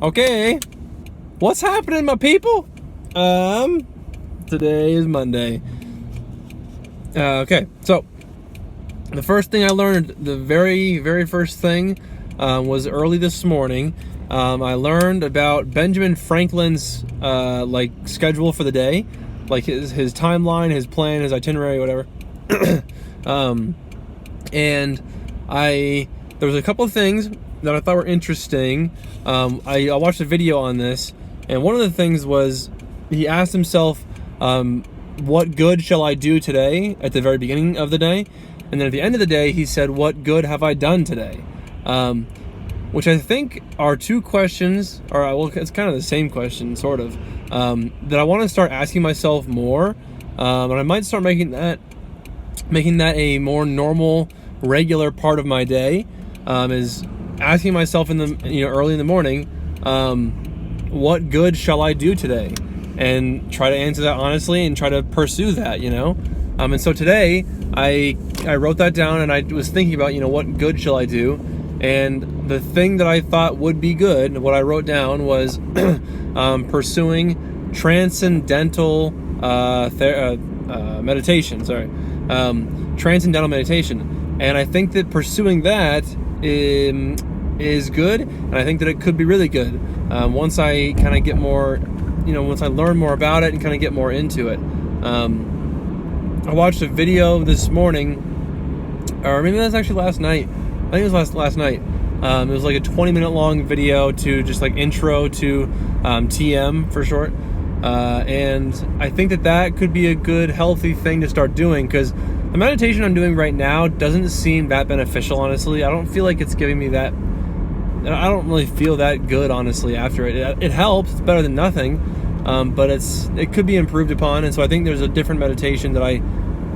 Okay, what's happening, my people? Today is Monday. Okay, so the first thing I learned, the very, very first thing, was early this morning. I learned about Benjamin Franklin's schedule for the day, like his timeline, his plan, his itinerary, whatever. And there was a couple of things that I thought were interesting. I watched a video on this, and one of the things was he asked himself, what good shall I do today at the very beginning of the day? And then at the end of the day, he said, what good have I done today? Which I think are two questions, it's kind of the same question, sort of, that I want to start asking myself more. And I might start making that a more normal, regular part of my day, is asking myself early in the morning, what good shall I do today? And try to answer that honestly and try to pursue that, And so today I wrote that down, and I was thinking about, what good shall I do? And the thing that I thought would be good, what I wrote down was pursuing transcendental meditation. Transcendental meditation. And I think that pursuing that is good, and I think that it could be really good once I kind of get more, once I learn more about it and kind of get more into it. I watched a video this morning, or maybe that was actually last night. I think it was last night. It was like a 20-minute long video to just like intro to TM for short. And I think that could be a good, healthy thing to start doing, because the meditation I'm doing right now doesn't seem that beneficial, honestly. I don't feel like it's giving me that. I don't really feel that good, honestly, after it. It helps. It's better than nothing. But it could be improved upon. And so I think there's a different meditation that I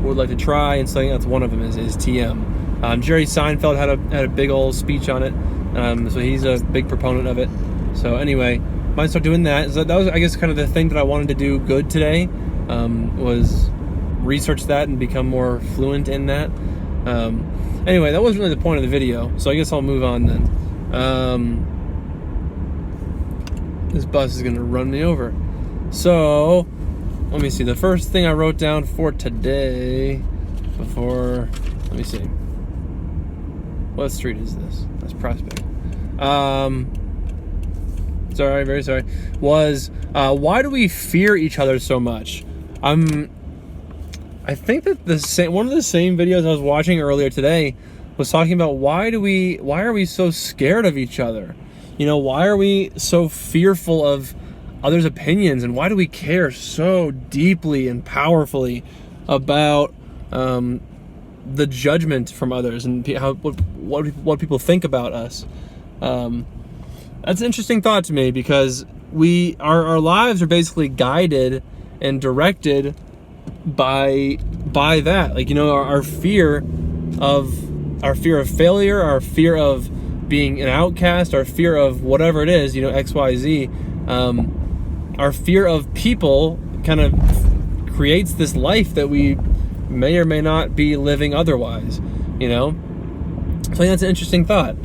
would like to try, and so I think that's one of them is TM. Jerry Seinfeld had a big old speech on it. So he's a big proponent of it. So anyway, might start doing that. So that was, I guess, kind of the thing that I wanted to do good today, was research that and become more fluent in that. Anyway, that wasn't really the point of the video, so I guess I'll move on then. This bus is gonna run me over. So let me see, the first thing I wrote down for today let me see, what street is this? That's Prospect. Sorry, very sorry. Was why do we fear each other so much? I think that one of the same videos I was watching earlier today was talking about why are we so scared of each other? Why are we so fearful of others' opinions, and why do we care so deeply and powerfully about the judgment from others and what people think about us? That's an interesting thought to me, because our lives are basically guided and directed by that, our fear of failure, our fear of being an outcast, our fear of whatever it is, XYZ, our fear of people kind of creates this life that we may or may not be living otherwise, So I think that's an interesting thought.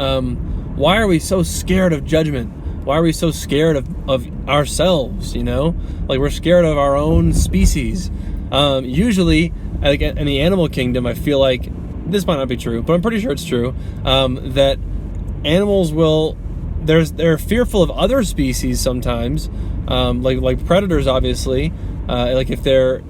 Why are we so scared of judgment? Why are we so scared of ourselves, Like, we're scared of our own species. Usually, like in the animal kingdom, I feel like, this might not be true, but I'm pretty sure it's true, that animals they're fearful of other species sometimes, like predators, obviously. Like if they're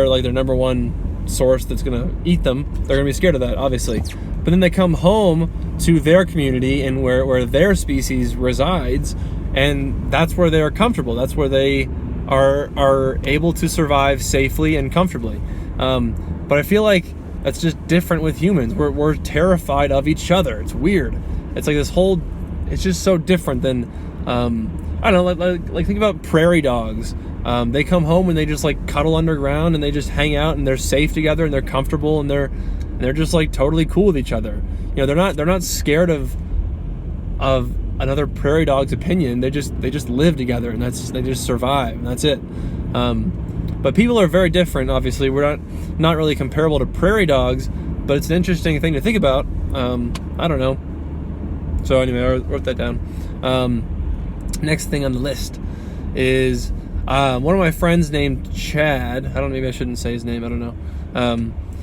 like their number one source that's gonna eat them, they're gonna be scared of that, obviously. But then they come home to their community and where their species resides, and that's where they're comfortable. That's where they are able to survive safely and comfortably. But I feel like that's just different with humans. We're terrified of each other. It's weird. It's like it's just so different than, I don't know, like think about prairie dogs. They come home and they just like cuddle underground and they just hang out and they're safe together and they're comfortable and they're just like totally cool with each other. They're not scared of another prairie dog's opinion. They just live together, and they just survive, and that's it. But people are very different. Obviously, we're not really comparable to prairie dogs, but it's an interesting thing to think about. I don't know. So anyway, I wrote that down. next thing on the list is one of my friends named Chad. Maybe I shouldn't say his name. I don't know.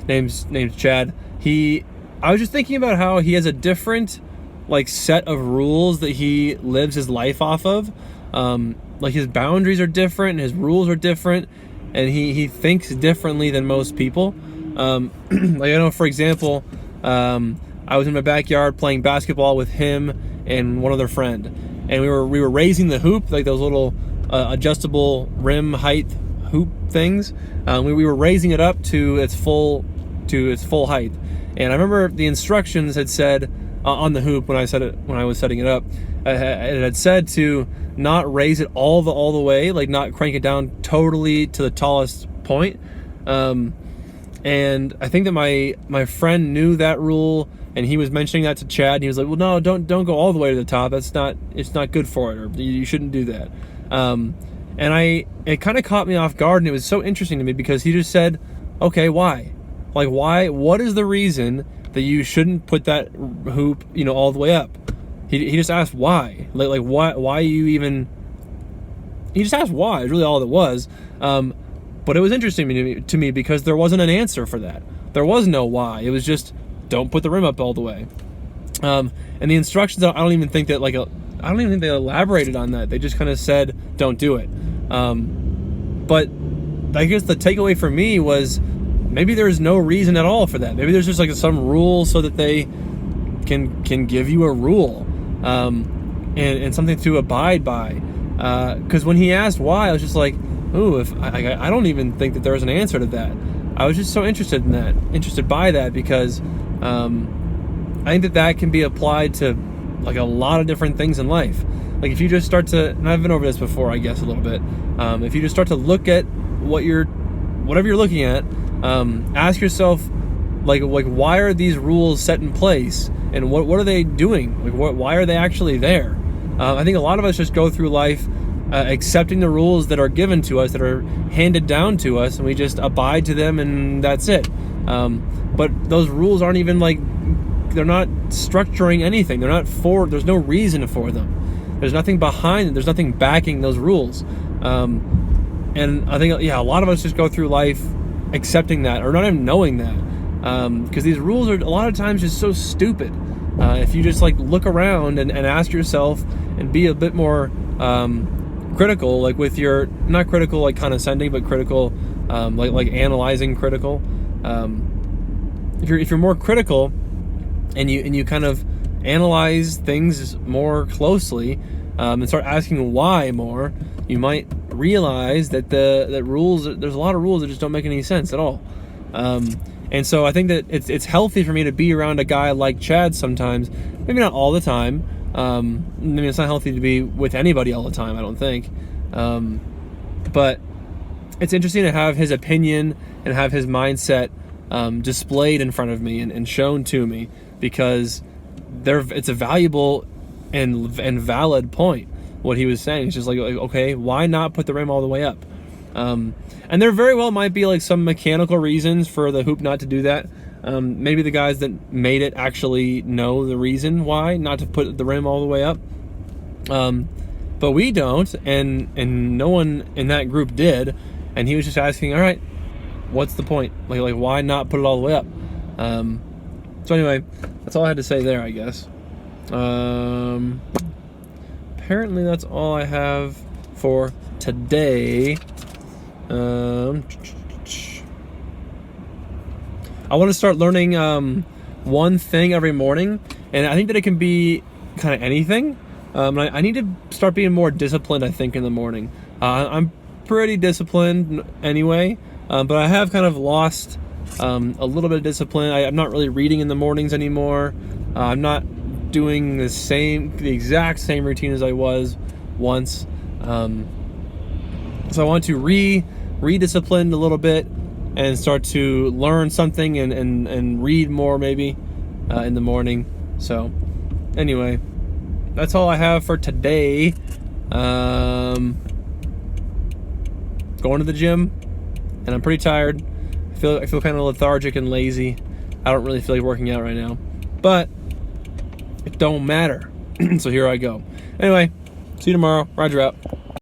Name's Chad. I was just thinking about how he has a different like set of rules that he lives his life off of. Like his boundaries are different, and his rules are different, and he thinks differently than most people. Like I know, for example, I was in my backyard playing basketball with him and one other friend, and we were raising the hoop, like those little adjustable rim height hoop things. We were raising it up to its full height, and I remember the instructions had said on the hoop when I was setting it up, it had said to not raise it all the way, like not crank it down totally to the tallest point. And I think that my friend knew that rule, and he was mentioning that to Chad, and he was like, well, no, don't go all the way to the top. It's not good for it, or you shouldn't do that. And it kind of caught me off guard, and it was so interesting to me because he just said, okay, why? Like, why? What is the reason that you shouldn't put that hoop, all the way up? He just asked why. Like why you even... He just asked why, is really all it was. But it was interesting to me because there wasn't an answer for that. There was no why. It was just, don't put the rim up all the way. And the instructions, I don't even think they elaborated on that. They just kind of said, don't do it. But I guess the takeaway for me was maybe there's no reason at all for that. Maybe there's just like some rule so that they can give you a rule, and something to abide by. Because when he asked why, I was just like, ooh, I don't even think that there was an answer to that. I was just so interested by that, because I think that can be applied to like a lot of different things in life. Like if you just start to, and I've been over this before, I guess a little bit. If you just start to look at whatever you're looking at, ask yourself, like why are these rules set in place, and what are they doing? Like why are they actually there? I think a lot of us just go through life accepting the rules that are given to us, that are handed down to us, and we just abide to them, and that's it. But those rules aren't even they're not structuring anything. There's no reason for them. There's nothing behind it. There's nothing backing those rules. And I think, a lot of us just go through life accepting that, or not even knowing that. Because these rules are a lot of times just so stupid. If you just look around and ask yourself and be a bit more critical, with your, not critical like condescending, but critical, like analyzing critical. If you're more critical and you kind of analyze things more closely, and start asking why more, you might realize that that rules, there's a lot of rules that just don't make any sense at all. And so I think that it's healthy for me to be around a guy like Chad sometimes, maybe not all the time. I mean, it's not healthy to be with anybody all the time, I don't think. But it's interesting to have his opinion and have his mindset displayed in front of me and shown to me, because it's a valuable and valid point, what he was saying. It's just okay, why not put the rim all the way up? And there very well might be some mechanical reasons for the hoop not to do that. Maybe the guys that made it actually know the reason why not to put the rim all the way up. But we don't, and no one in that group did. And he was just asking, all right, what's the point? Like why not put it all the way up? So anyway, that's all I had to say there, I guess. Apparently that's all I have for today. I want to start learning one thing every morning, and I think that it can be kind of anything. I need to start being more disciplined, I think, in the morning. I'm pretty disciplined anyway, but I have kind of lost a little bit of discipline. I'm not really reading in the mornings anymore. I'm not doing the exact same routine as I was once. So I want to rediscipline a little bit and start to learn something and read more maybe in the morning. So anyway, that's all I have for today. Going to the gym, and I'm pretty tired. I feel kind of lethargic and lazy. I don't really feel like working out right now, but it don't matter. So here I go. Anyway, See you tomorrow. Roger out.